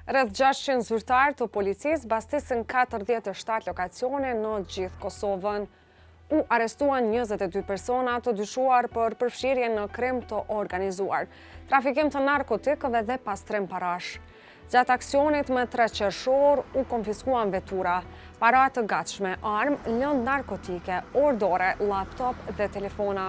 Rreth 600 zyrtarë të policisë bastisën 47 lokacione në gjithë Kosovën. U arestuan 22 persona të dyshuar për përfshirje në krim të organizuar, trafikim të narkotikëve dhe pastrim parash. Gjatë aksionit me 3 qershor u konfiskuan vetura, para të gatshme, armë, lëndë narkotike, ordore, laptop dhe telefona.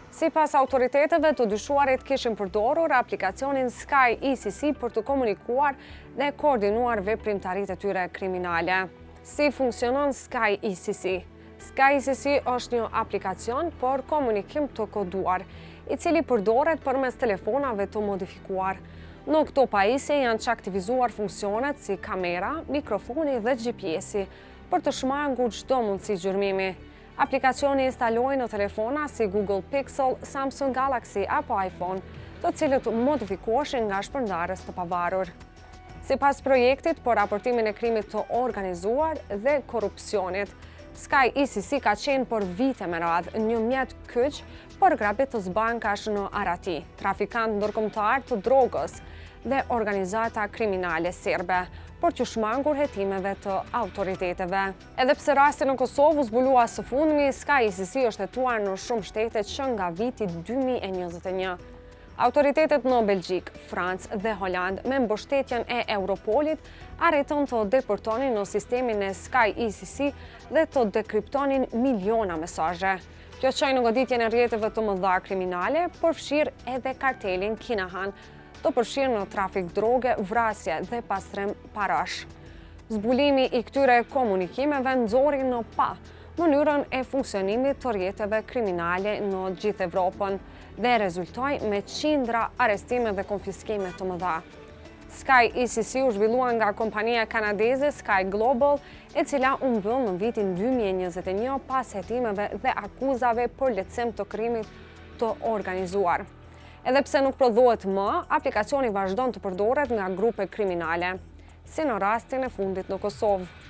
Sipas autoriteteve, të dyshuarit kishin përdorur aplikacionin Sky ECC për të komunikuar dhe koordinuar veprimtaritë e tyre kriminale. Si funksionon Sky ECC? Sky ECC është një aplikacion për komunikim të koduar, i cili përdoret përmes telefonave të modifikuar. Në këto pajisje janë çaktivizuar funksionet si kamera, mikrofoni dhe GPS-i për të shmangur çdo mundësi gjyrmimi. Aplikacioni instalohet në telefona si Google Pixel, Samsung Galaxy apo iPhone, të cilët modifikoheshin nga shpërndarës të pavarur. Sipas projektit për raportimin e krimit të organizuar dhe korrupsionit, Sky ECC ka qenë për vite me radhë një mjet kyç për grabitës bankash në Arati, trafikant ndërkombëtar të drogës dhe organizata kriminale serbe, por që shmangur hetimeve të autoriteteve. Edhe pse rasti në Kosovë u zbulua së fundmi, Sky ECC është hetuar në shumë shtete që nga viti 2021. Autoritetet në Belgjik, Francë dhe Holand me mbështetjen e Europolit arritën të deportonin në sistemin e Sky ECC dhe të dekriptonin miliona mesazhe. Kjo çoi në goditjen e rrjeteve të mëdha kriminale, përfshir edhe kartelin Kinahan, të përfshirë në trafik droge, vrasje dhe pastrim parash. Zbulimi i këtyre komunikimeve nxori në pa mënyrën e funksionimit të rrjeteve kriminale në gjithë Evropën dhe rezultoi me qindra arestime dhe konfiskime të mëdha. Sky ECC u zhvillua nga kompania kanadeze Sky Global, e cila u mbyll në vitin 2021 pas hetimeve dhe akuzave për lehtësim të krimit të organizuar. Edhe pse nuk prodhohet më, aplikacioni vazhdon të përdoret nga grupe kriminale, si në rastin e fundit në Kosovë.